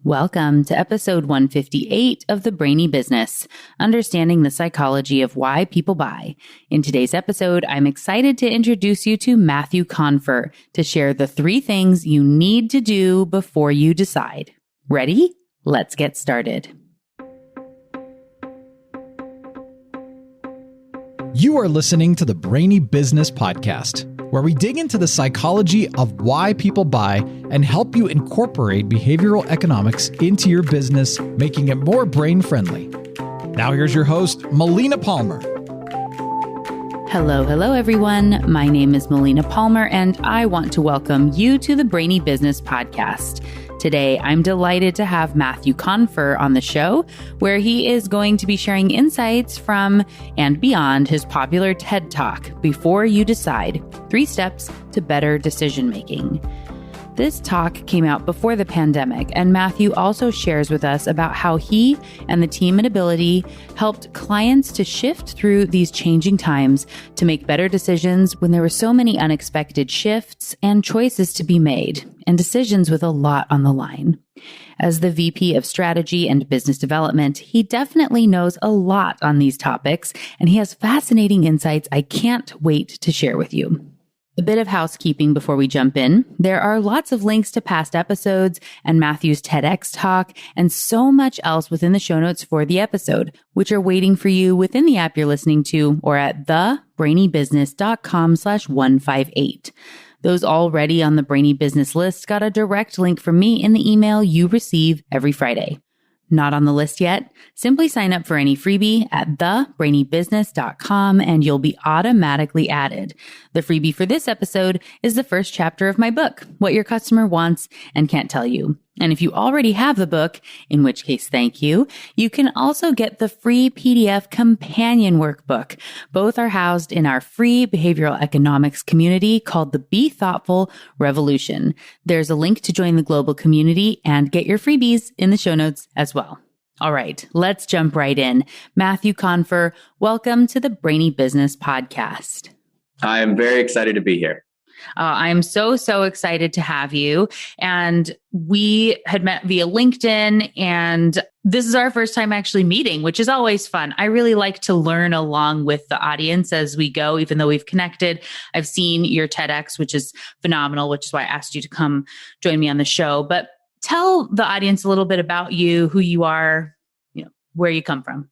Welcome to episode 158 of the Brainy Business, Understanding the Psychology of Why People Buy. In today's episode, I'm excited to introduce you to Matthew Confer to share the 3 things you need to do before you decide. Ready? Let's get started. You are listening to the Brainy Business Podcast, where we dig into the psychology of why people buy and help you incorporate behavioral economics into your business, making it more brain-friendly. Now here's your host, Melina Palmer. Hello, everyone. My name is Melina Palmer, and I want to welcome you to the Brainy Business Podcast. Today, I'm delighted to have Matthew Confer on the show, where he is going to be sharing insights from and beyond his popular TED Talk, Before You Decide, 3 Steps to Better Decision Making. This talk came out before the pandemic, and Matthew also shares with us about how he and the team at Abilitie helped clients to shift through these changing times to make better decisions when there were so many unexpected shifts and choices to be made, and decisions with a lot on the line. As the VP of Strategy and Business Development, he definitely knows a lot on these topics, and he has fascinating insights I can't wait to share with you. A bit of housekeeping before we jump in. There are lots of links to past episodes and Matthew's Tedx talk and so much else within the show notes for the episode, which are waiting for you within the app you're listening to or at thebrainybusiness.com/158. Those already on the Brainy Business list got a direct link from me in the email you receive every Friday. Not on the list yet? Simply sign up for any freebie at thebrainybusiness.com and you'll be automatically added. The freebie for this episode is the first chapter of my book, What Your Customer Wants and Can't Tell You. And if you already have the book, in which case thank you, you can also get the free PDF companion workbook. Both are housed in our free behavioral economics community called the Be Thoughtful Revolution. There's a link to join the global community and get your freebies in the show notes as well. All right, let's jump right in. Matthew Confer, welcome to the Brainy Business Podcast. I am very excited to be here. I'm so excited to have you. And we had met via LinkedIn, and this is our first time actually meeting, which is always fun. I really like to learn along with the audience as we go, even though we've connected. I've seen your TEDx, which is phenomenal, which is why I asked you to come join me on the show. But tell the audience a little bit about you, who you are, where you come from.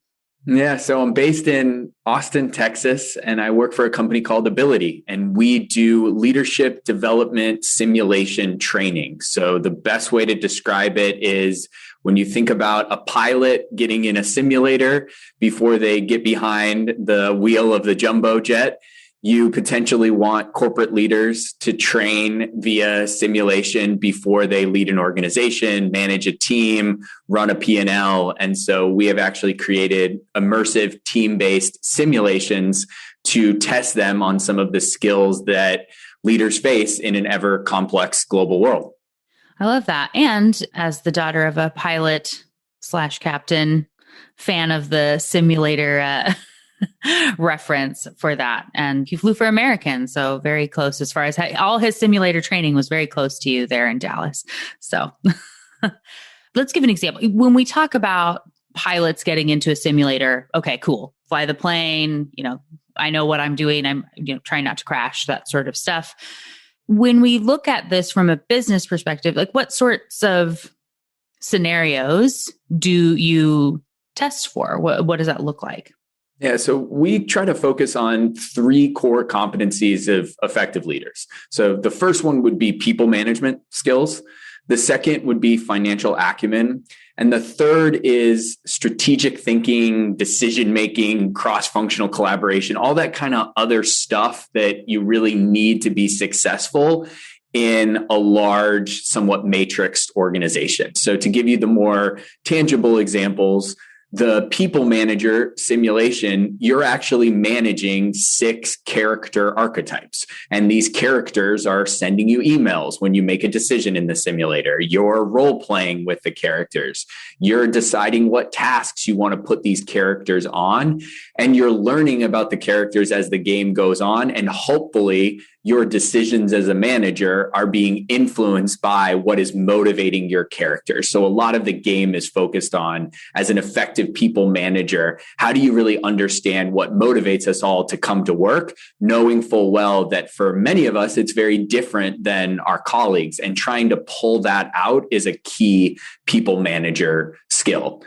Yeah, so I'm based in Austin, Texas, and I work for a company called Abilitie, and we do leadership development simulation training. So the best way to describe it is when you think about a pilot getting in a simulator before they get behind the wheel of the jumbo jet, you potentially want corporate leaders to train via simulation before they lead an organization, manage a team, run a P&L. And so we have actually created immersive team-based simulations to test them on some of the skills that leaders face in an ever complex global world. I love that. And as the daughter of a pilot/captain, fan of the simulator reference for that. And he flew for American, so very close as far as all his simulator training was very close to you there in Dallas. So let's give an example. When we talk about pilots getting into a simulator, okay, cool. Fly the plane, I know what I'm doing. I'm trying not to crash, that sort of stuff. When we look at this from a business perspective, like what sorts of scenarios do you test for? What does that look like? Yeah, so we try to focus on 3 core competencies of effective leaders. So the first one would be people management skills. The second would be financial acumen. And the third is strategic thinking, decision-making, cross-functional collaboration, all that kind of other stuff that you really need to be successful in a large, somewhat matrixed organization. So to give you the more tangible examples, the people manager simulation, you're actually managing 6 character archetypes. And these characters are sending you emails when you make a decision in the simulator. You're role playing with the characters. You're deciding what tasks you want to put these characters on. And you're learning about the characters as the game goes on. And hopefully your decisions as a manager are being influenced by what is motivating your character. So a lot of the game is focused on, as an effective people manager, how do you really understand what motivates us all to come to work, knowing full well that for many of us, it's very different than our colleagues, and trying to pull that out is a key people manager skill.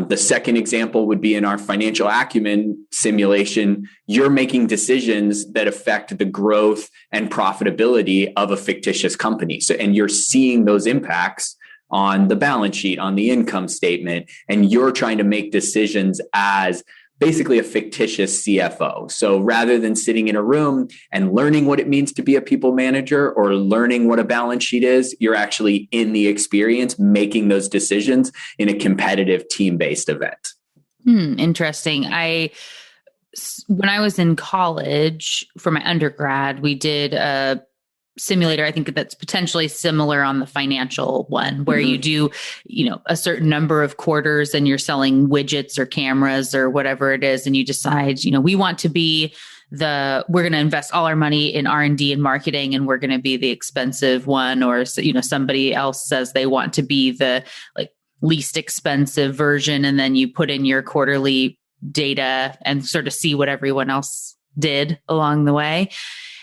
The second example would be in our financial acumen simulation. You're making decisions that affect the growth and profitability of a fictitious company. So, and you're seeing those impacts on the balance sheet, on the income statement, and you're trying to make decisions as basically a fictitious CFO. So rather than sitting in a room and learning what it means to be a people manager or learning what a balance sheet is, you're actually in the experience making those decisions in a competitive team-based event. Interesting. When I was in college for my undergrad, we did a simulator. I think that's potentially similar on the financial one, where you do, a certain number of quarters and you're selling widgets or cameras or whatever it is. And you decide, we want to be we're going to invest all our money in R&D and marketing, and we're going to be the expensive one. Or, somebody else says they want to be the least expensive version. And then you put in your quarterly data and sort of see what everyone else did along the way.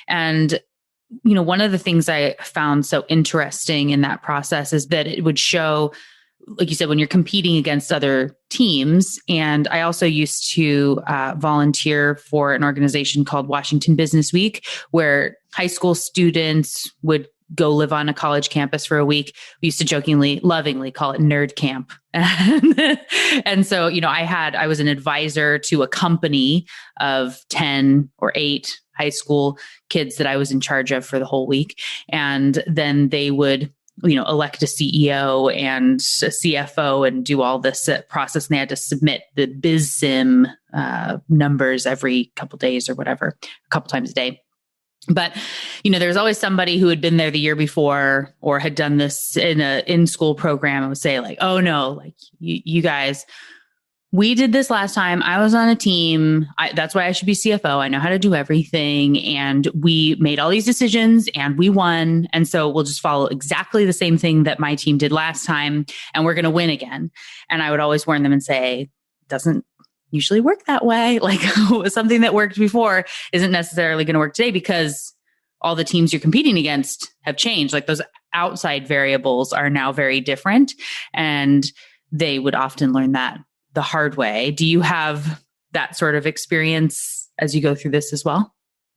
And one of the things I found so interesting in that process is that it would show, like you said, when you're competing against other teams. And I also used to volunteer for an organization called Washington Business Week, where high school students would go live on a college campus for a week. We used to lovingly call it nerd camp. And so, I was an advisor to a company of 10 or 8 high school kids that I was in charge of for the whole week. And then they would, elect a CEO and a CFO and do all this process. And they had to submit the BizSim numbers every couple days or whatever, a couple times a day. But, there's always somebody who had been there the year before or had done this in a in-school program and would say oh no, you guys, we did this last time. I was on a team. That's why I should be CFO. I know how to do everything. And we made all these decisions and we won. And so we'll just follow exactly the same thing that my team did last time. And we're going to win again. And I would always warn them and say, doesn't usually work that way. Something that worked before isn't necessarily going to work today, because all the teams you're competing against have changed. Those outside variables are now very different. And they would often learn that the hard way. Do you have that sort of experience as you go through this as well?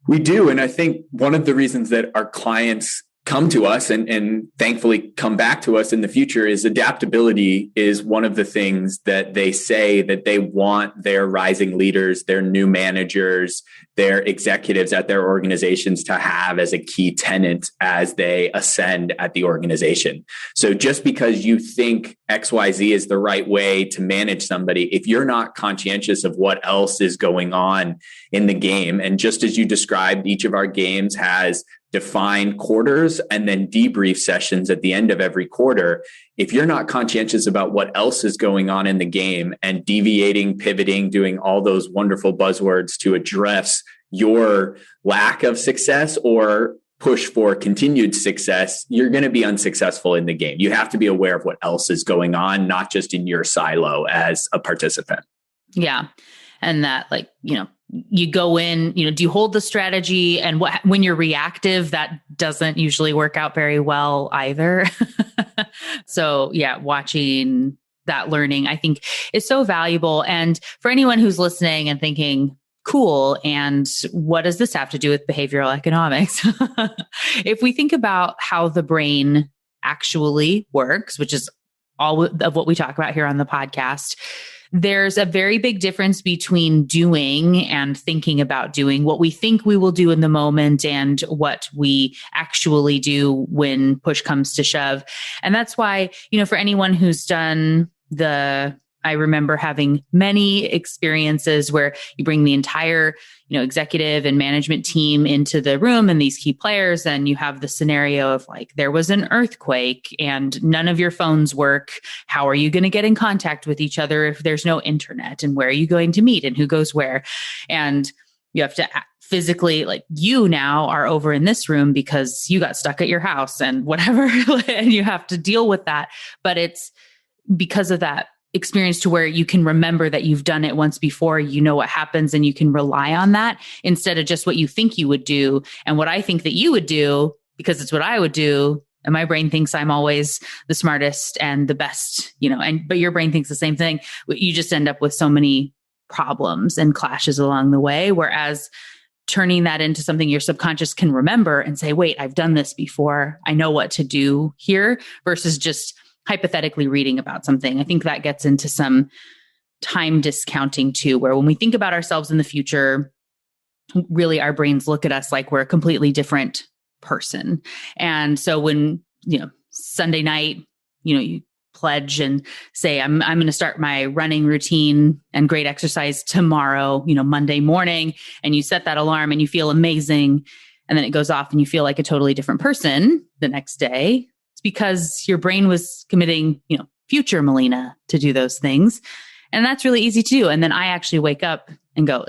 We do. And I think one of the reasons that our clients come to us and thankfully come back to us in the future is adaptability is one of the things that they say that they want their rising leaders, their new managers, their executives at their organizations to have as a key tenet as they ascend at the organization. So just because you think XYZ is the right way to manage somebody, if you're not conscientious of what else is going on in the game, and just as you described, each of our games has defined quarters and then debrief sessions at the end of every quarter. If you're not conscientious about what else is going on in the game and deviating, pivoting, doing all those wonderful buzzwords to address your lack of success or push for continued success, you're going to be unsuccessful in the game. You have to be aware of what else is going on, not just in your silo as a participant. Yeah. And that, you go in, do you hold the strategy? And when you're reactive, that doesn't usually work out very well either. So yeah, watching that learning, I think, is so valuable. And for anyone who's listening and thinking, cool, and what does this have to do with behavioral economics? If we think about how the brain actually works, which is all of what we talk about here on the podcast, there's a very big difference between doing and thinking about doing, what we think we will do in the moment and what we actually do when push comes to shove. And that's why, for anyone who's done I remember having many experiences where you bring the entire, executive and management team into the room and these key players, and you have the scenario of there was an earthquake and none of your phones work. How are you going to get in contact with each other if there's no internet? And where are you going to meet and who goes where? And You have to physically, like, you now are over in this room because you got stuck at your house and whatever, and you have to deal with that. But it's because of that experience to where you can remember that you've done it once before, you know what happens, and you can rely on that instead of just what you think you would do and what I think that you would do, because it's what I would do. And my brain thinks I'm always the smartest and the best, but your brain thinks the same thing. You just end up with so many problems and clashes along the way. Whereas turning that into something your subconscious can remember and say, wait, I've done this before, I know what to do here, versus just hypothetically reading about something. I think that gets into some time discounting too, where when we think about ourselves in the future, really our brains look at us like we're a completely different person. And so when, Sunday night, you pledge and say, I'm going to start my running routine and great exercise tomorrow, Monday morning, and you set that alarm and you feel amazing. And then it goes off and you feel like a totally different person the next day. It's because your brain was committing, future Melina to do those things. And that's really easy to do. And then I actually wake up and go,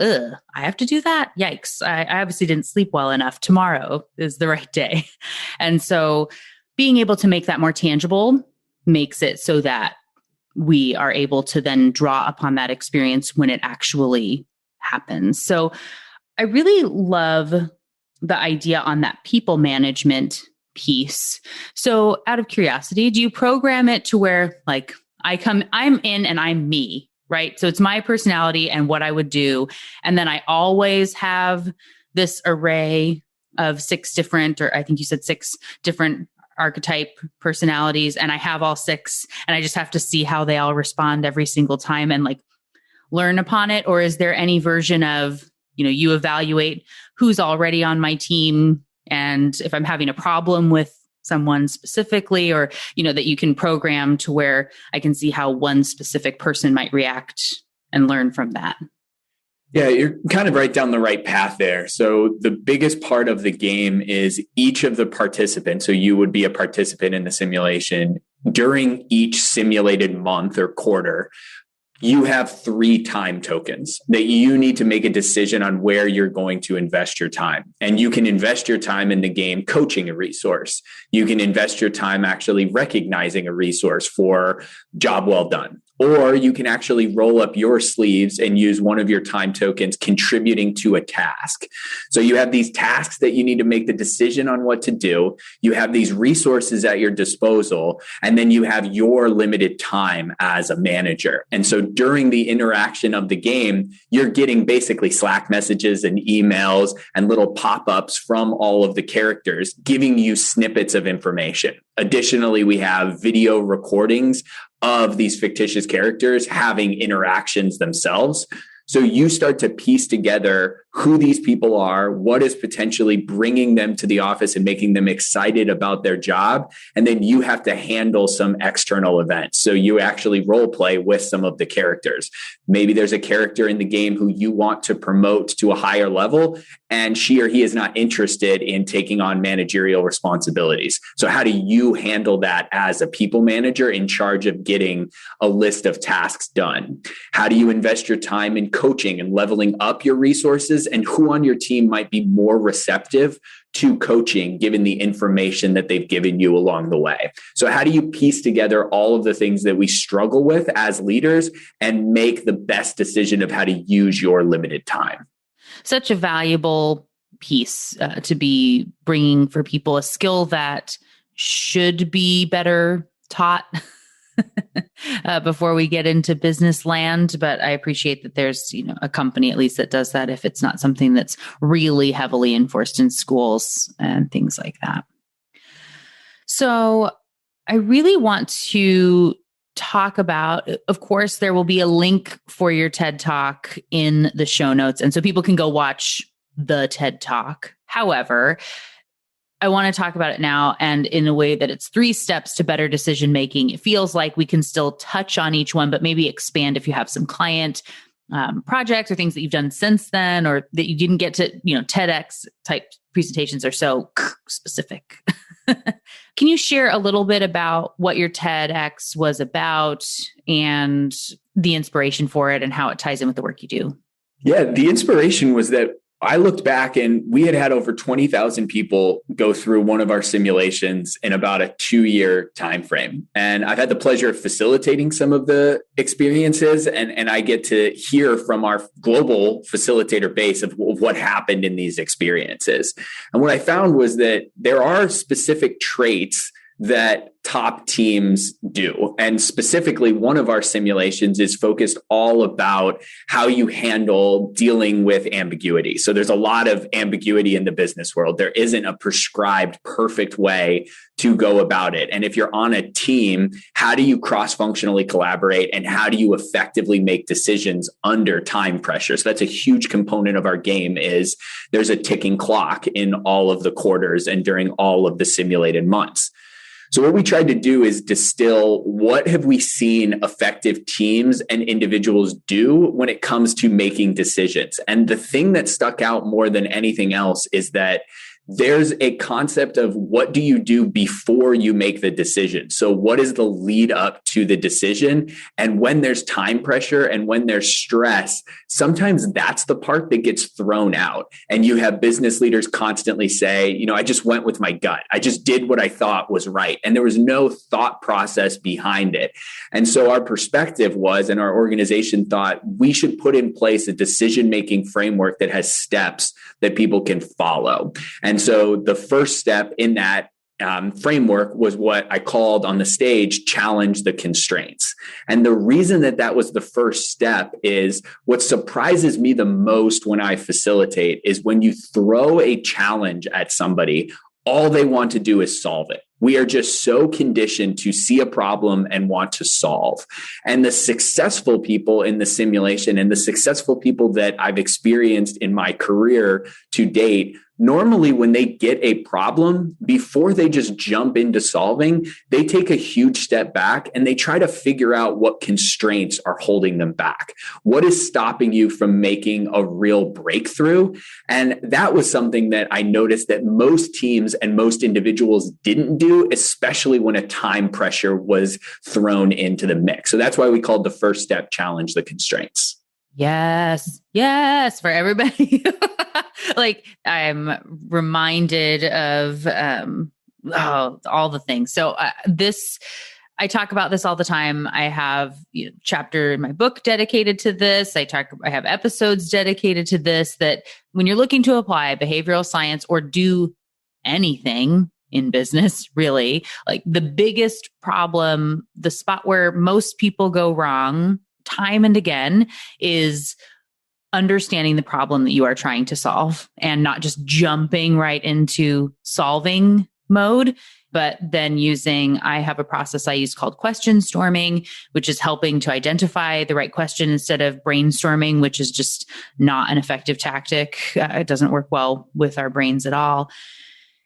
I have to do that? Yikes. I obviously didn't sleep well enough. Tomorrow is the right day. And so being able to make that more tangible makes it so that we are able to then draw upon that experience when it actually happens. So I really love the idea on that people management piece. So out of curiosity, do you program it to where, like, I'm in and I'm me, right? So it's my personality and what I would do. And then I always have this array of 6 different, or I think you said 6 different archetype personalities, and I have all 6, and I just have to see how they all respond every single time and like learn upon it? Or is there any version of, you evaluate who's already on my team, and if I'm having a problem with someone specifically, or, that you can program to where I can see how one specific person might react and learn from that? Yeah, you're kind of right down the right path there. So the biggest part of the game is each of the participants. So you would be a participant in the simulation. During each simulated month or quarter, you have 3 time tokens that you need to make a decision on where you're going to invest your time. And you can invest your time in the game coaching a resource. You can invest your time actually recognizing a resource for job well done. Or you can actually roll up your sleeves and use one of your time tokens contributing to a task. So you have these tasks that you need to make the decision on what to do. You have these resources at your disposal, and then you have your limited time as a manager. And so during the interaction of the game, you're getting basically Slack messages and emails and little pop-ups from all of the characters giving you snippets of information. Additionally, we have video recordings of these fictitious characters having interactions themselves. So you start to piece together who these people are, what is potentially bringing them to the office and making them excited about their job. And then you have to handle some external events. So you actually role play with some of the characters. Maybe there's a character in the game who you want to promote to a higher level, and she or he is not interested in taking on managerial responsibilities. So how do you handle that as a people manager in charge of getting a list of tasks done? How do you invest your time in coaching and leveling up your resources, and who on your team might be more receptive to coaching given the information that they've given you along the way? So how do you piece together all of the things that we struggle with as leaders and make the best decision of how to use your limited time? Such a valuable piece to be bringing for people, a skill that should be better taught before we get into business land. But I appreciate that there's, a company at least that does that if it's not something that's really heavily enforced in schools and things like that. So I really want to talk about, of course, there will be a link for your TED Talk in the show notes. And so people can go watch the TED Talk. However, I want to talk about it now, and in a way that it's 3 steps to better decision making. It feels like we can still touch on each one, but maybe expand if you have some client projects or things that you've done since then, or that you didn't get to, TEDx type presentations are so specific. Can you share a little bit about what your TEDx was about and the inspiration for it and how it ties in with the work you do? Yeah, the inspiration was that I looked back and we had over 20,000 people go through one of our simulations in about a 2-year time frame. And I've had the pleasure of facilitating some of the experiences, and I get to hear from our global facilitator base of what happened in these experiences. And what I found was that there are specific traits that top teams do. And specifically, one of our simulations is focused all about how you handle dealing with ambiguity. So there's a lot of ambiguity in the business world. There isn't a prescribed perfect way to go about it. And if you're on a team, how do you cross-functionally collaborate and how do you effectively make decisions under time pressure? So that's a huge component of our game. Is there's a ticking clock in all of the quarters and during all of the simulated months. So what we tried to do is distill what have we seen effective teams and individuals do when it comes to making decisions. And the thing that stuck out more than anything else is that there's a concept of what do you do before you make the decision? So what is the lead up to the decision? And when there's time pressure and when there's stress, sometimes that's the part that gets thrown out. And you have business leaders constantly say, I just went with my gut. I just did what I thought was right. And there was no thought process behind it. And so our perspective was, and our organization thought, we should put in place a decision-making framework that has steps that people can follow. And so the first step in that framework was what I called on the stage, challenge the constraints. And the reason that was the first step is what surprises me the most when I facilitate is when you throw a challenge at somebody, all they want to do is solve it. We are just so conditioned to see a problem and want to solve. And the successful people in the simulation and the successful people that I've experienced in my career to date, normally when they get a problem, before they just jump into solving, they take a huge step back and they try to figure out what constraints are holding them back. What is stopping you from making a real breakthrough? And that was something that I noticed that most teams and most individuals didn't do, especially when a time pressure was thrown into the mix. So that's why we called the first step, challenge the constraints. Yes, for everybody. Like I'm reminded of all the things. So I talk about this all the time. I have a chapter in my book dedicated to this. I have episodes dedicated to this, that when you're looking to apply behavioral science or do anything in business, really, like the biggest problem, the spot where most people go wrong time and again is understanding the problem that you are trying to solve and not just jumping right into solving mode, but then I have a process I use called question storming, which is helping to identify the right question instead of brainstorming, which is just not an effective tactic. It doesn't work well with our brains at all.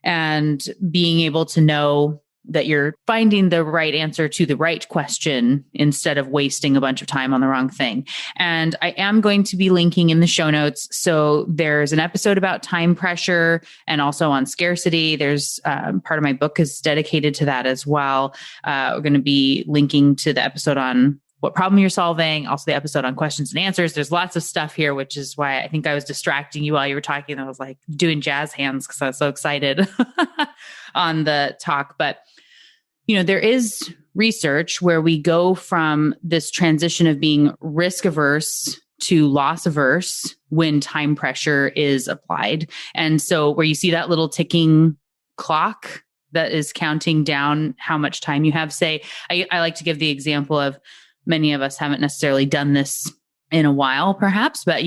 And being able to know that you're finding the right answer to the right question instead of wasting a bunch of time on the wrong thing. And I am going to be linking in the show notes. So there's an episode about time pressure and also on scarcity. There's part of my book is dedicated to that as well. We're going to be linking to the episode on what problem you're solving, also the episode on questions and answers. There's lots of stuff here, which is why I think I was distracting you while you were talking. I was like doing jazz hands because I was so excited on the talk. But, there is research where we go from this transition of being risk averse to loss averse when time pressure is applied. And so where you see that little ticking clock that is counting down how much time you have, say, I like to give the example of, many of us haven't necessarily done this in a while, perhaps, but,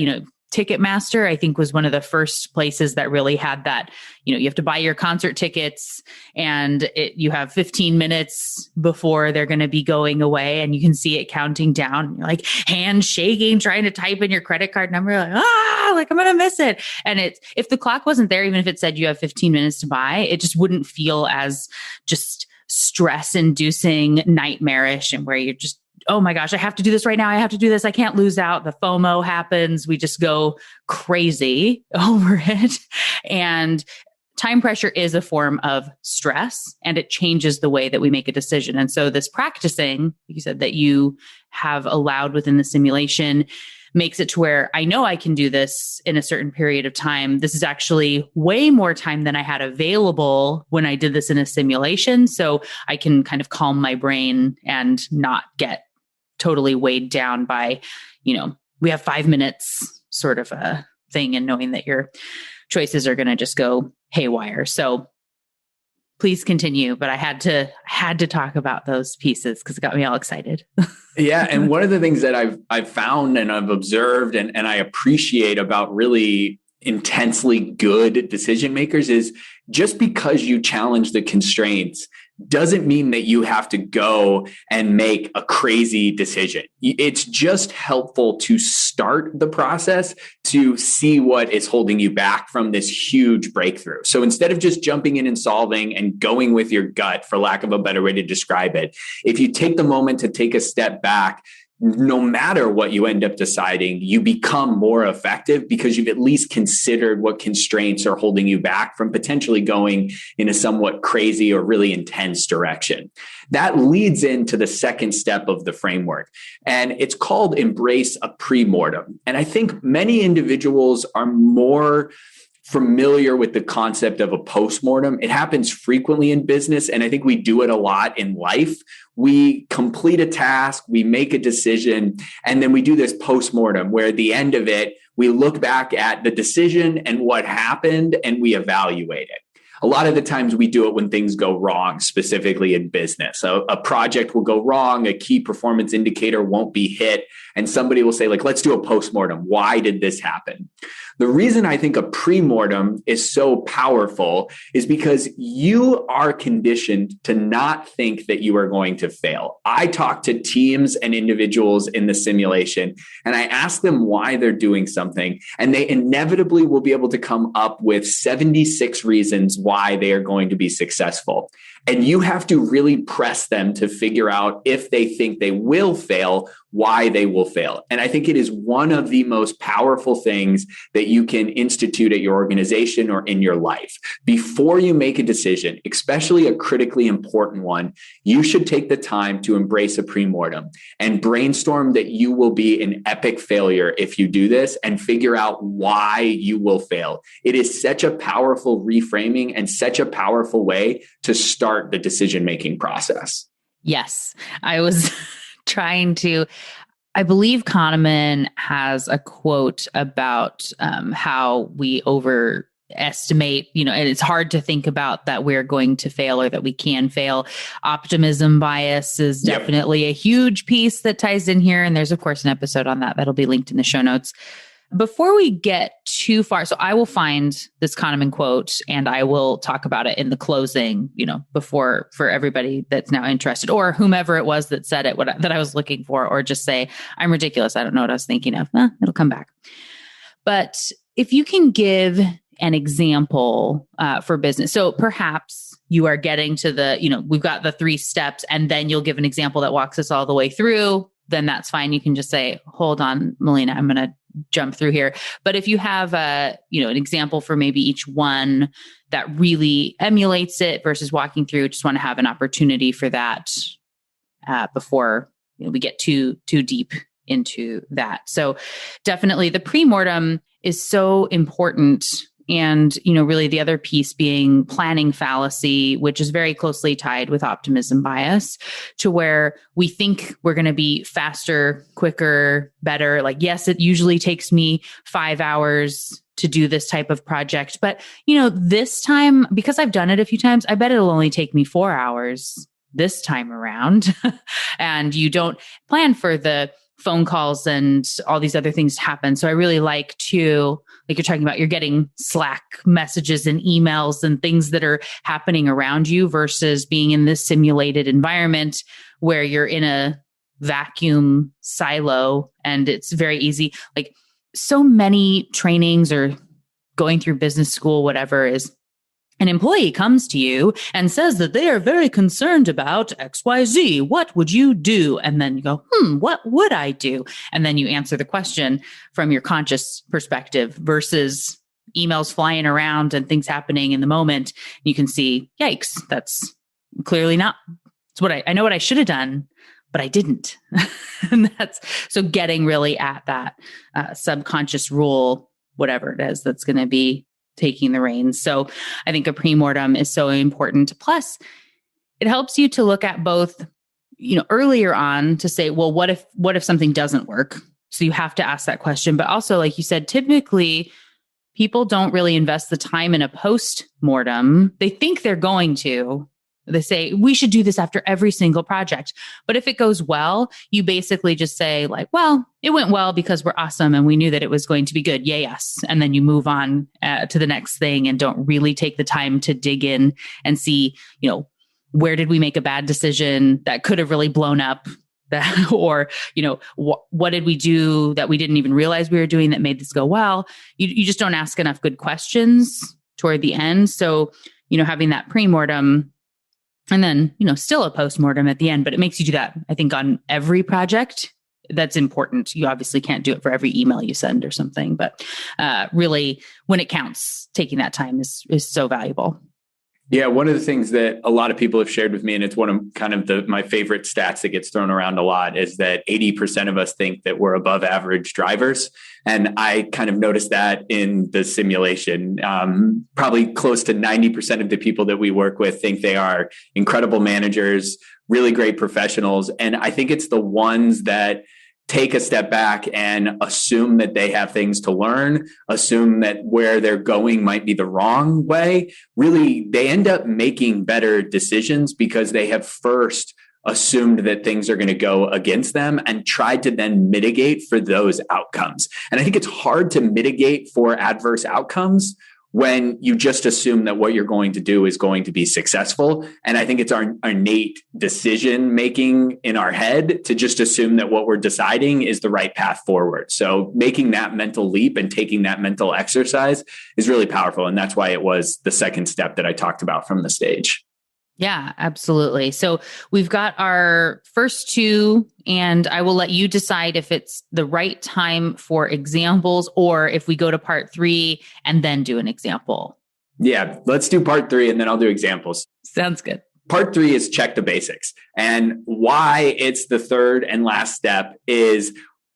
Ticketmaster, I think, was one of the first places that really had that, you have to buy your concert tickets and you have 15 minutes before they're going to be going away and you can see it counting down. You're like hand shaking, trying to type in your credit card number, like I'm going to miss it. And if the clock wasn't there, even if it said you have 15 minutes to buy, it just wouldn't feel as just stress inducing, nightmarish, and where you're just, oh my gosh, I have to do this right now. I have to do this. I can't lose out. The FOMO happens. We just go crazy over it. And time pressure is a form of stress and it changes the way that we make a decision. And so this practicing, you said, that you have allowed within the simulation, makes it to where I know I can do this in a certain period of time. This is actually way more time than I had available when I did this in a simulation. So I can kind of calm my brain and not get totally weighed down by, we have 5 minutes sort of a thing, and knowing that your choices are going to just go haywire. So please continue, but I had to talk about those pieces because it got me all excited. Yeah. And one of the things that I've found and I've observed and I appreciate about really intensely good decision makers is just because you challenge the constraints doesn't mean that you have to go and make a crazy decision. It's just helpful to start the process to see what is holding you back from this huge breakthrough. So instead of just jumping in and solving and going with your gut, for lack of a better way to describe it, if you take the moment to take a step back, no matter what you end up deciding, you become more effective because you've at least considered what constraints are holding you back from potentially going in a somewhat crazy or really intense direction. That leads into the second step of the framework, and it's called embrace a pre-mortem. And I think many individuals are more familiar with the concept of a post-mortem. It happens frequently in business, and I think we do it a lot in life. We complete a task, we make a decision, and then we do this post-mortem where at the end of it, we look back at the decision and what happened and we evaluate it. A lot of the times we do it when things go wrong, specifically in business. So a project will go wrong, a key performance indicator won't be hit, and somebody will say, let's do a post-mortem. Why did this happen? The reason I think a pre-mortem is so powerful is because you are conditioned to not think that you are going to fail. I talk to teams and individuals in the simulation, and I ask them why they're doing something, and they inevitably will be able to come up with 76 reasons why they are going to be successful. And you have to really press them to figure out if they think they will fail, why they will fail. And I think it is one of the most powerful things that you can institute at your organization or in your life. Before you make a decision, especially a critically important one, you should take the time to embrace a pre-mortem and brainstorm that you will be an epic failure if you do this and figure out why you will fail. It is such a powerful reframing and such a powerful way to start the decision-making process. Yes, I was I believe Kahneman has a quote about how we overestimate, and it's hard to think about that we're going to fail or that we can fail. Optimism bias is definitely a huge piece that ties in here. And there's, of course, an episode on that that'll be linked in the show notes. Before we get too far, so I will find this Kahneman quote and I will talk about it in the closing, for everybody that's now interested, or whomever it was that said it, that I was looking for, or just say, I'm ridiculous. I don't know what I was thinking of. It'll come back. But if you can give an example for business, so perhaps you are getting to we've got the 3 steps, and then you'll give an example that walks us all the way through, then that's fine. You can just say, hold on, Melina, I'm going to jump through here. But if you have an example for maybe each one that really emulates it versus walking through, just want to have an opportunity for that before we get too deep into that. So definitely the pre-mortem is so important. And, really the other piece being planning fallacy, which is very closely tied with optimism bias, to where we think we're going to be faster, quicker, better. Yes, it usually takes me 5 hours to do this type of project. But, this time, because I've done it a few times, I bet it'll only take me 4 hours this time around. And you don't plan for the phone calls and all these other things to happen. So I really like you're talking about, you're getting Slack messages and emails and things that are happening around you versus being in this simulated environment where you're in a vacuum silo and it's very easy. So many trainings or going through business school, whatever, is an employee comes to you and says that they are very concerned about XYZ. What would you do? And then you go, what would I do? And then you answer the question from your conscious perspective versus emails flying around and things happening in the moment. You can see, yikes, that's clearly not, it's what I know what I should have done, but I didn't. And that's so getting really at that subconscious rule, whatever it is that's going to be taking the reins. So I think a pre-mortem is so important. Plus, it helps you to look at both, earlier on to say, well, what if something doesn't work? So you have to ask that question. But also, like you said, typically people don't really invest the time in a post-mortem. They think they're going to. They say, we should do this after every single project. But if it goes well, you basically just say like, well, it went well because we're awesome and we knew that it was going to be good. Yay, yes. And then you move on to the next thing and don't really take the time to dig in and see, where did we make a bad decision that could have really blown up that, or, what did we do that we didn't even realize we were doing that made this go well? You just don't ask enough good questions toward the end. So, having that pre-mortem and then, still a post-mortem at the end, but it makes you do that, I think, on every project. That's important. You obviously can't do it for every email you send or something, but really when it counts, taking that time is so valuable. Yeah, one of the things that a lot of people have shared with me, and it's one of kind of my favorite stats that gets thrown around a lot, is that 80% of us think that we're above average drivers. And I kind of noticed that in the simulation. Probably close to 90% of the people that we work with think they are incredible managers, really great professionals. And I think it's the ones that take a step back and assume that they have things to learn, assume that where they're going might be the wrong way. Really, they end up making better decisions because they have first assumed that things are going to go against them and tried to then mitigate for those outcomes. And I think it's hard to mitigate for adverse outcomes when you just assume that what you're going to do is going to be successful. And I think it's our innate decision making in our head to just assume that what we're deciding is the right path forward. So making that mental leap and taking that mental exercise is really powerful. And that's why it was the second step that I talked about from the stage. Yeah, absolutely. So we've got our first two, and I will let you decide if it's the right time for examples or if we go to part 3 and then do an example. Yeah, let's do part 3 and then I'll do examples. Sounds good. Part 3 is check the basics. And why it's the third and last step is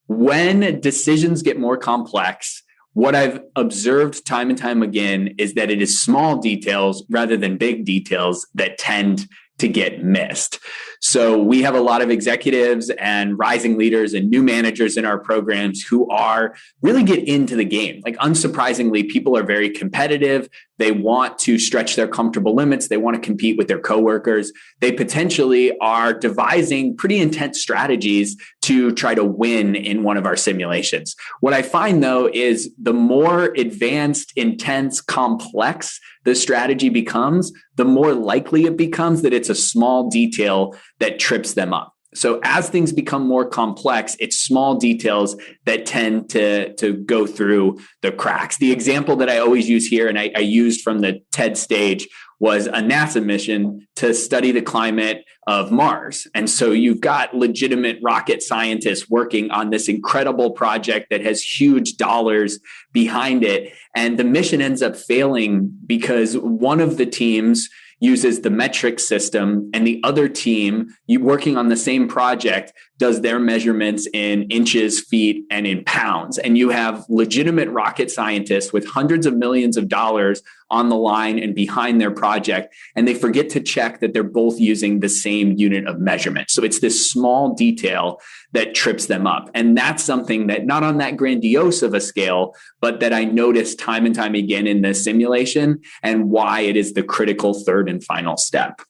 when decisions get more complex, what I've observed time and time again is that it is small details rather than big details that tend to get missed. So we have a lot of executives and rising leaders and new managers in our programs who are really get into the game. Like, unsurprisingly, people are very competitive. They want to stretch their comfortable limits. They want to compete with their coworkers. They potentially are devising pretty intense strategies to try to win in one of our simulations. What I find, though, is the more advanced, intense, complex the strategy becomes, the more likely it becomes that it's a small detail that trips them up. So as things become more complex, it's small details that tend to go through the cracks. The example that I always use here, and I used from the TED stage, was a NASA mission to study the climate of Mars. And so you've got legitimate rocket scientists working on this incredible project that has huge dollars behind it. And the mission ends up failing because one of the teams uses the metric system and the other team, you working on the same project, does their measurements in inches, feet, and in pounds. And you have legitimate rocket scientists with hundreds of millions of dollars on the line and behind their project, and they forget to check that they're both using the same unit of measurement. So it's this small detail that trips them up. And that's something that not on that grandiose of a scale, but that I notice time and time again in the simulation, and why it is the critical third and final step.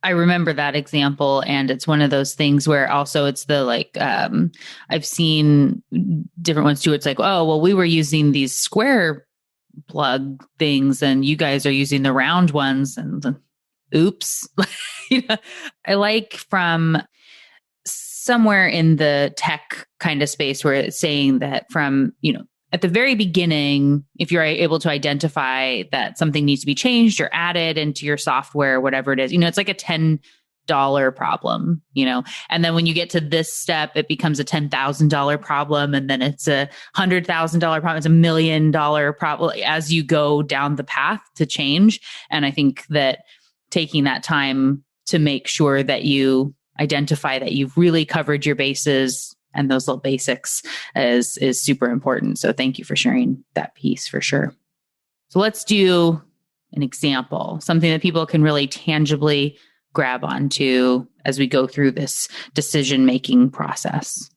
I remember that example, and it's one of those things where also it's the I've seen different ones too. It's like, oh, well, we were using these square plug things and you guys are using the round ones, and oops. I like from somewhere in the tech kind of space where it's saying that from, at the very beginning, if you're able to identify that something needs to be changed or added into your software, whatever it is, it's like a $10 problem, and then when you get to this step, it becomes a $10,000 problem. And then it's a $100,000 problem. It's $1 million problem as you go down the path to change. And I think that taking that time to make sure that you identify that you've really covered your bases, and those little basics is super important. So thank you for sharing that piece for sure. So let's do an example, something that people can really tangibly grab onto as we go through this decision-making process.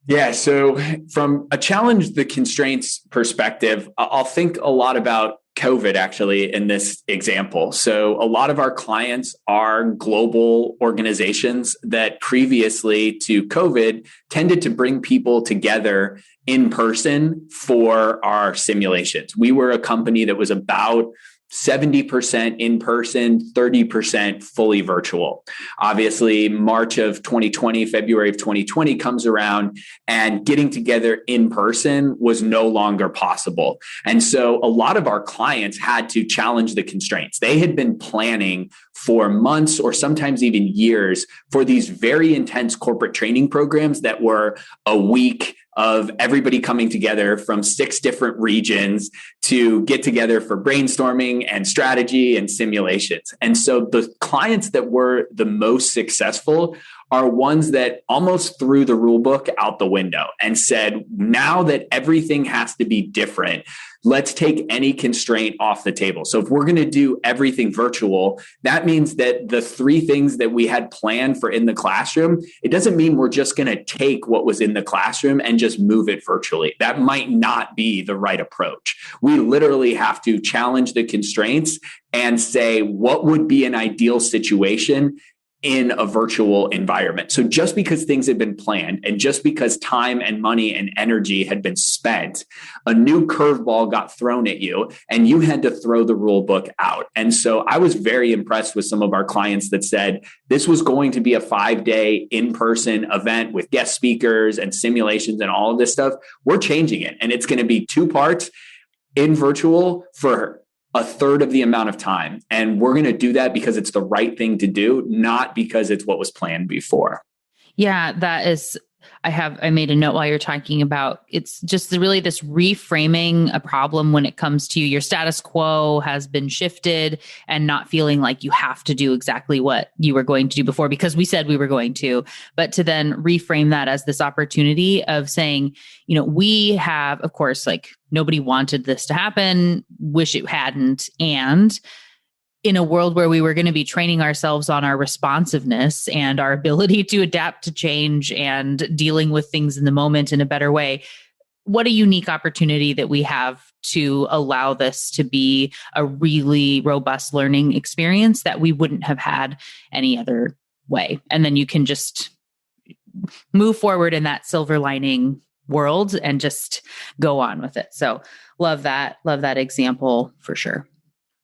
Yeah. So from a challenge the constraints perspective, I'll think a lot about COVID actually in this example. So a lot of our clients are global organizations that previously to COVID tended to bring people together in person for our simulations. We were a company that was about 70% in person, 30% fully virtual. Obviously, March of 2020, February of 2020 comes around, and getting together in person was no longer possible. And so a lot of our clients had to challenge the constraints. They had been planning for months or sometimes even years for these very intense corporate training programs that were a week of everybody coming together from 6 different regions to get together for brainstorming and strategy and simulations. And so the clients that were the most successful are ones that almost threw the rule book out the window and said, now that everything has to be different, let's take any constraint off the table. So if we're going to do everything virtual, that means that the 3 things that we had planned for in the classroom, it doesn't mean we're just going to take what was in the classroom and just move it virtually. That might not be the right approach. We literally have to challenge the constraints and say, what would be an ideal situation in a virtual environment? So just because things had been planned and just because time and money and energy had been spent, a new curveball got thrown at you and you had to throw the rule book out. And so I was very impressed with some of our clients that said this was going to be a 5-day in-person event with guest speakers and simulations and all of this stuff. We're changing it. And it's going to be 2 parts in virtual for a third of the amount of time. And we're going to do that because it's the right thing to do, not because it's what was planned before. Yeah, that is, I made a note while you're talking about, it's just really this reframing a problem when it comes to your status quo has been shifted and not feeling like you have to do exactly what you were going to do before because we said we were going to, but to then reframe that as this opportunity of saying, we have, of course, like nobody wanted this to happen, wish it hadn't. And in a world where we were going to be training ourselves on our responsiveness and our ability to adapt to change and dealing with things in the moment in a better way, what a unique opportunity that we have to allow this to be a really robust learning experience that we wouldn't have had any other way. And then you can just move forward in that silver lining world and just go on with it. So love that example for sure.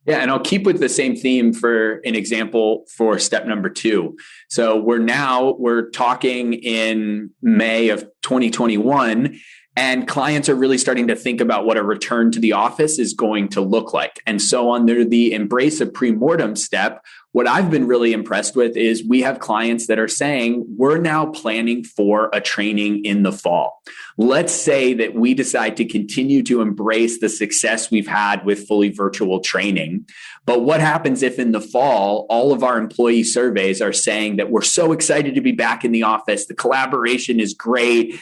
Yeah, and I'll keep with the same theme for an example for step number 2. So we're talking in May of 2021, and clients are really starting to think about what a return to the office is going to look like. And so under the embrace of pre-mortem step, what I've been really impressed with is we have clients that are saying, we're now planning for a training in the fall. Let's say that we decide to continue to embrace the success we've had with fully virtual training. But what happens if in the fall, all of our employee surveys are saying that we're so excited to be back in the office. The collaboration is great.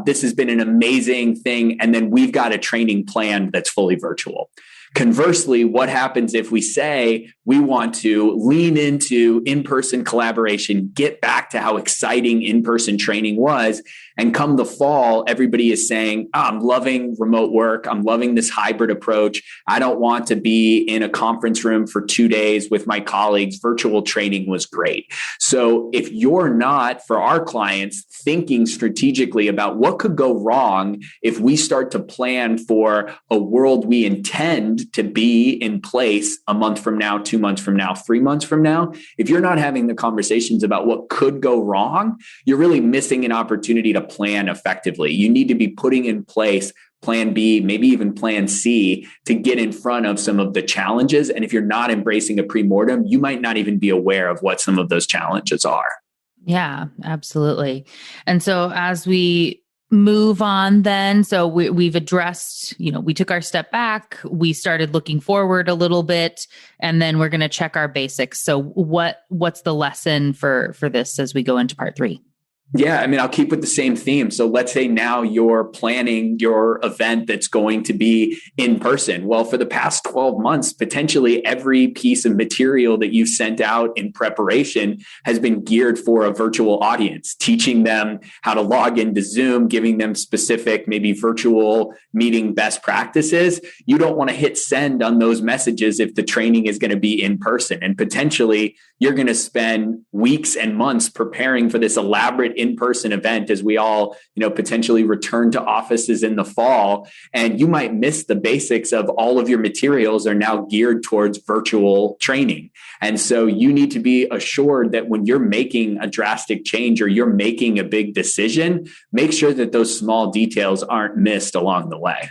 This has been an amazing thing. And then we've got a training plan that's fully virtual. Conversely, what happens if we say we want to lean into in-person collaboration, get back to how exciting in-person training was, and come the fall, everybody is saying, I'm loving remote work. I'm loving this hybrid approach. I don't want to be in a conference room for 2 days with my colleagues. Virtual training was great. So if you're not, for our clients, thinking strategically about what could go wrong if we start to plan for a world we intend to be in place a month from now, 2 months from now, 3 months from now, if you're not having the conversations about what could go wrong, you're really missing an opportunity to plan effectively. You need to be putting in place plan B, maybe even plan C to get in front of some of the challenges. And if you're not embracing a pre-mortem, you might not even be aware of what some of those challenges are. Yeah, absolutely. And so as we move on then? So we've addressed, we took our step back, we started looking forward a little bit, and then we're going to check our basics. So what's the lesson for this as we go into part 3? Yeah, I mean, I'll keep with the same theme. So let's say now you're planning your event that's going to be in person. Well, for the past 12 months, potentially every piece of material that you've sent out in preparation has been geared for a virtual audience, teaching them how to log into Zoom, giving them specific, maybe virtual meeting best practices. You don't want to hit send on those messages if the training is going to be in person. And potentially you're going to spend weeks and months preparing for this elaborate in-person event as we all, potentially return to offices in the fall. And you might miss the basics of all of your materials are now geared towards virtual training. And so you need to be assured that when you're making a drastic change or you're making a big decision, make sure that those small details aren't missed along the way.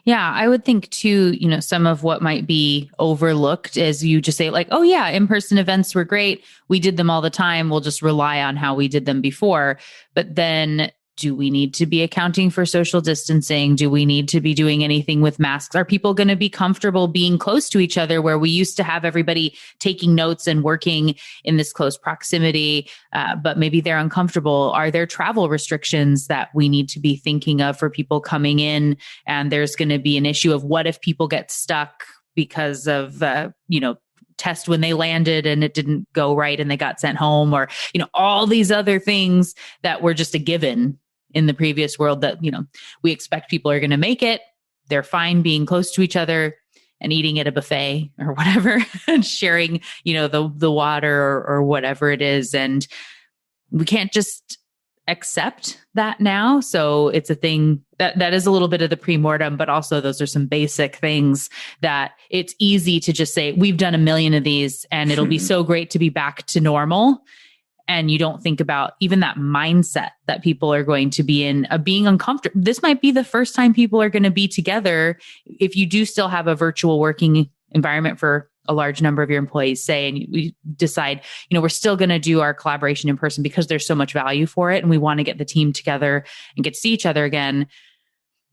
Yeah, I would think too, some of what might be overlooked is you just say like, oh yeah, in-person events were great. We did them all the time. We'll just rely on how we did them before. But then do we need to be accounting for social distancing? Do we need to be doing anything with masks? Are people going to be comfortable being close to each other where we used to have everybody taking notes and working in this close proximity, but maybe they're uncomfortable? Are there travel restrictions that we need to be thinking of for people coming in? And there's going to be an issue of what if people get stuck because of, test when they landed and it didn't go right and they got sent home, or, all these other things that were just a given in the previous world that, we expect people are going to make it. They're fine being close to each other and eating at a buffet or whatever and sharing, the water or whatever it is. And we can't just accept that now. So it's a thing that is a little bit of the pre-mortem, but also those are some basic things that it's easy to just say, we've done a million of these and it'll be so great to be back to normal. And you don't think about even that mindset that people are going to be in, being uncomfortable. This might be the first time people are going to be together. If you do still have a virtual working environment for a large number of your employees, say, and you decide, we're still going to do our collaboration in person because there's so much value for it. And we want to get the team together and get to see each other again.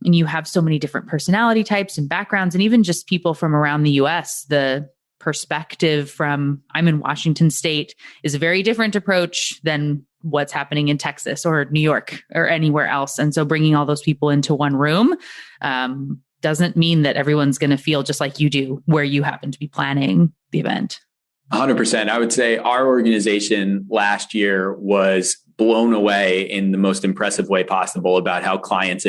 And you have so many different personality types and backgrounds, and even just people from around the US, the perspective from I'm in Washington State is a very different approach than what's happening in Texas or New York or anywhere else. And so bringing all those people into one room, doesn't mean that everyone's going to feel just like you do where you happen to be planning the event. 100%. I would say our organization last year was blown away in the most impressive way possible about how clients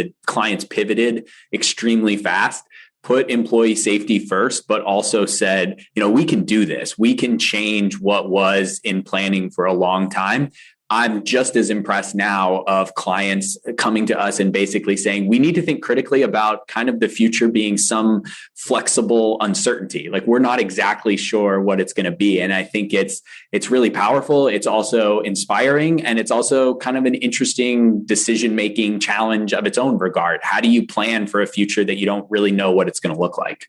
pivoted extremely fast, put employee safety first, but also said, we can do this. We can change what was in planning for a long time. I'm just as impressed now of clients coming to us and basically saying, we need to think critically about kind of the future being some flexible uncertainty. Like we're not exactly sure what it's going to be. And I think it's really powerful. It's also inspiring. And it's also kind of an interesting decision-making challenge of its own regard. How do you plan for a future that you don't really know what it's going to look like?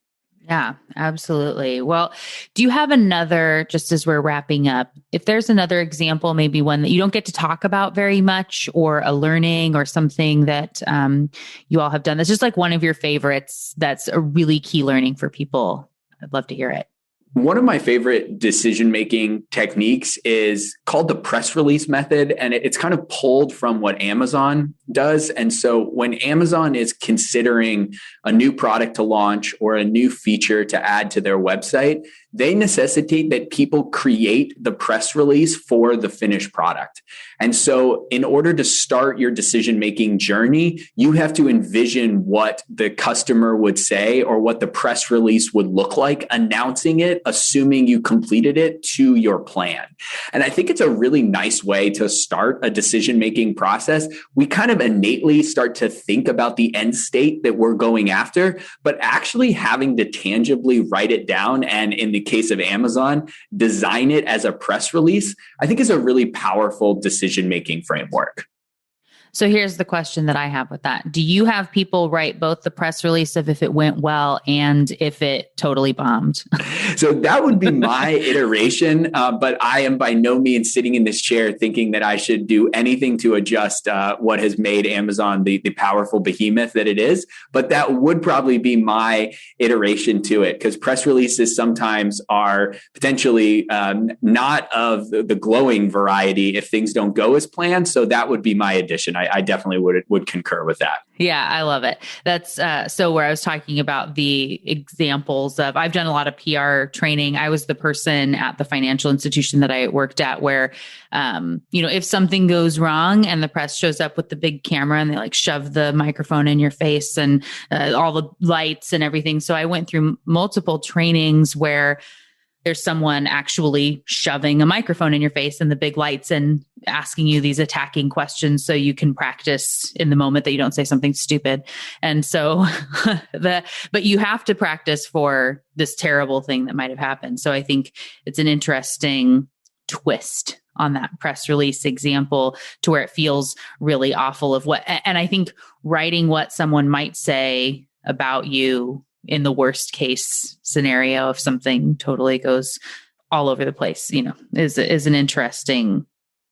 Yeah, absolutely. Well, do you have another, just as we're wrapping up, if there's another example, maybe one that you don't get to talk about very much, or a learning or something that you all have done that's just like one of your favorites, that's a really key learning for people? I'd love to hear it. One of my favorite decision-making techniques is called the press release method, and it's kind of pulled from what Amazon does. And so when Amazon is considering a new product to launch or a new feature to add to their website, they necessitate that people create the press release for the finished product. And so in order to start your decision-making journey, you have to envision what the customer would say or what the press release would look like, announcing it, assuming you completed it to your plan. And I think it's a really nice way to start a decision-making process. We kind of innately start to think about the end state that we're going after, but actually having to tangibly write it down, and in the case of Amazon, design it as a press release, I think is a really powerful decision-making framework. So here's the question that I have with that. Do you have people write both the press release of if it went well and if it totally bombed? So that would be my iteration, but I am by no means sitting in this chair thinking that I should do anything to adjust what has made Amazon the powerful behemoth that it is. But that would probably be my iteration to it, because press releases sometimes are potentially not of the glowing variety if things don't go as planned. So that would be my addition. I definitely would concur with that. Yeah, I love it. That's so where I was talking about the examples of, I've done a lot of PR training. I was the person at the financial institution that I worked at where, if something goes wrong and the press shows up with the big camera and they like shove the microphone in your face and all the lights and everything. So I went through multiple trainings where there's someone actually shoving a microphone in your face and the big lights and asking you these attacking questions so you can practice in the moment that you don't say something stupid. And so but you have to practice for this terrible thing that might have happened. So I think it's an interesting twist on that press release example to where it feels really awful of what, and I think writing what someone might say about you in the worst case scenario, if something totally goes all over the place, is an interesting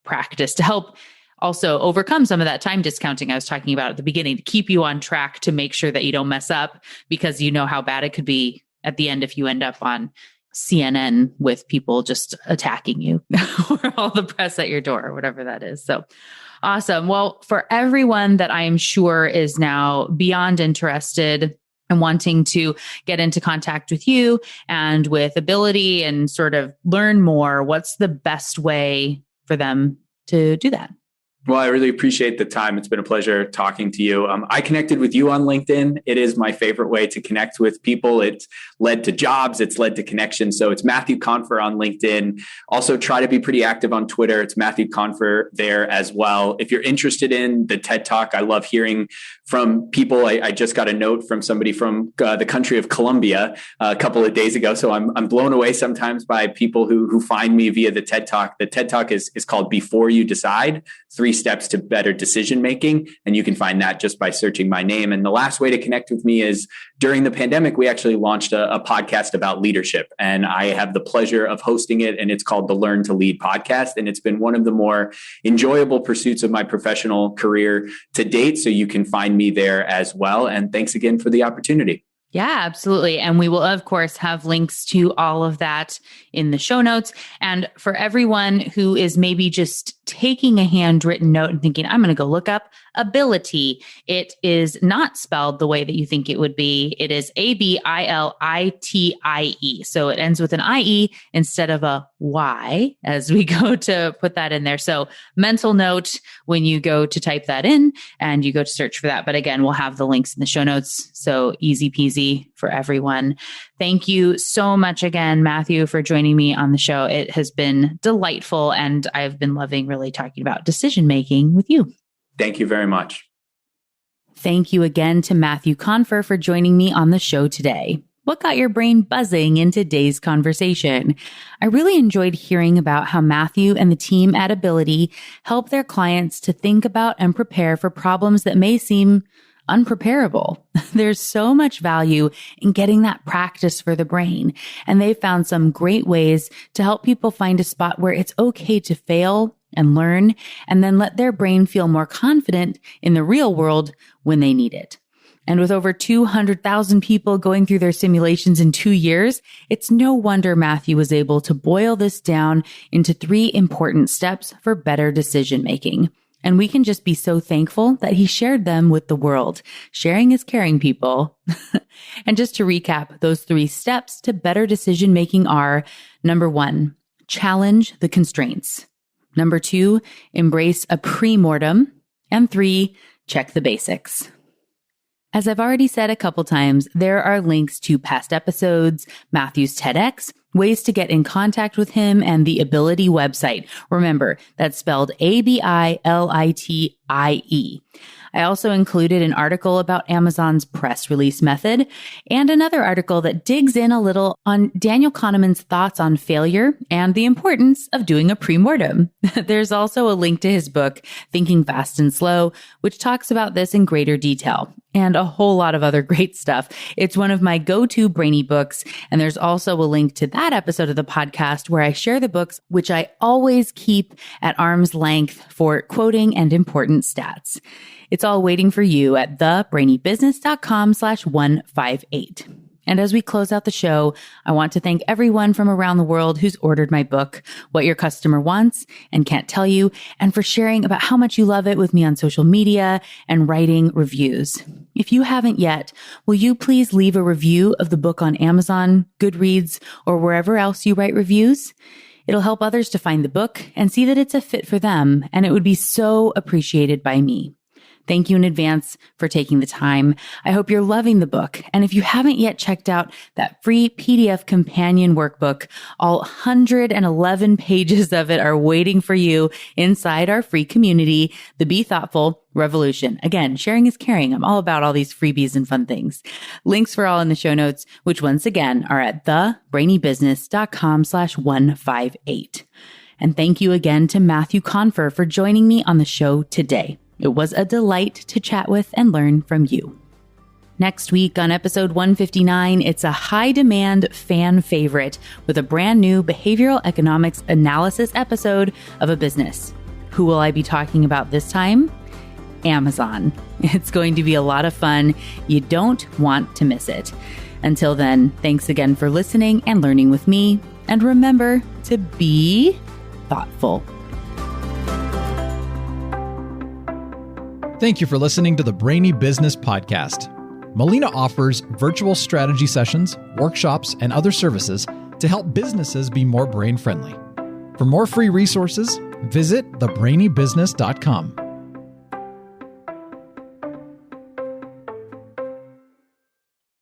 practice to help also overcome some of that time discounting I was talking about at the beginning, to keep you on track to make sure that you don't mess up, because you know how bad it could be at the end if you end up on CNN with people just attacking you or all the press at your door or whatever that is. So awesome. Well, for everyone that I am sure is now beyond interested and wanting to get into contact with you and with Abilitie and sort of learn more, what's the best way for them to do that? Well, I really appreciate the time. It's been a pleasure talking to you. I connected with you on LinkedIn. It is my favorite way to connect with people. It's led to jobs. It's led to connections. So it's Matthew Confer on LinkedIn. Also try to be pretty active on Twitter. It's Matthew Confer there as well. If you're interested in the TED Talk, I love hearing from people. I just got a note from somebody from the country of Colombia a couple of days ago. So I'm blown away sometimes by people who find me via the TED Talk. The TED Talk is called Before You Decide, 3 Steps to Better Decision Making. And you can find that just by searching my name. And the last way to connect with me is during the pandemic, we actually launched a podcast about leadership. And I have the pleasure of hosting it. And it's called the Learn to Lead podcast. And it's been one of the more enjoyable pursuits of my professional career to date. So you can find me there as well. And thanks again for the opportunity. Yeah, absolutely. And we will, of course, have links to all of that in the show notes. And for everyone who is maybe just taking a handwritten note and thinking, I'm going to go look up Abilitie, it is not spelled the way that you think it would be. It is Abilitie. So it ends with an IE instead of a Y as we go to put that in there. So mental note when you go to type that in and you go to search for that. But again, we'll have the links in the show notes. So easy peasy for everyone. Thank you so much again, Matthew, for joining me on the show. It has been delightful, and I've been loving really talking about decision making with you. Thank you very much. Thank you again to Matthew Confer for joining me on the show today. What got your brain buzzing in today's conversation? I really enjoyed hearing about how Matthew and the team at Abilitie help their clients to think about and prepare for problems that may seem unpreparable. There's so much value in getting that practice for the brain, and they've found some great ways to help people find a spot where it's okay to fail and learn, and then let their brain feel more confident in the real world when they need it. And with over 200,000 people going through their simulations in 2 years, it's no wonder Matthew was able to boil this down into 3 important steps for better decision making. And we can just be so thankful that he shared them with the world. Sharing is caring, people. And just to recap, those 3 steps to better decision making are: number 1, challenge the constraints. Number 2, embrace a pre-mortem. And 3, check the basics. As I've already said a couple times, there are links to past episodes, Matthew's Tedx, ways to get in contact with him, and the Abilitie website. Remember, that's spelled Abilitie. I also included an article about Amazon's press release method and another article that digs in a little on Daniel Kahneman's thoughts on failure and the importance of doing a pre-mortem. There's also a link to his book, Thinking Fast and Slow, which talks about this in greater detail, and a whole lot of other great stuff. It's one of my go-to Brainy books, and there's also a link to that episode of the podcast where I share the books, which I always keep at arm's length for quoting and important stats. It's all waiting for you at thebrainybusiness.com/158. And as we close out the show, I want to thank everyone from around the world who's ordered my book, What Your Customer Wants and Can't Tell You, and for sharing about how much you love it with me on social media and writing reviews. If you haven't yet, will you please leave a review of the book on Amazon, Goodreads, or wherever else you write reviews? It'll help others to find the book and see that it's a fit for them, and it would be so appreciated by me. Thank you in advance for taking the time. I hope you're loving the book. And if you haven't yet checked out that free PDF companion workbook, all 111 pages of it are waiting for you inside our free community, the Be Thoughtful Revolution. Again, sharing is caring. I'm all about all these freebies and fun things. Links for all in the show notes, which once again are at thebrainybusiness.com/158. And thank you again to Matthew Confer for joining me on the show today. It was a delight to chat with and learn from you. Next week on episode 159, it's a high-demand fan favorite with a brand new behavioral economics analysis episode of a business. Who will I be talking about this time? Amazon. It's going to be a lot of fun. You don't want to miss it. Until then, thanks again for listening and learning with me. And remember to be thoughtful. Thank you for listening to the Brainy Business Podcast. Molina offers virtual strategy sessions, workshops, and other services to help businesses be more brain-friendly. For more free resources, visit thebrainybusiness.com.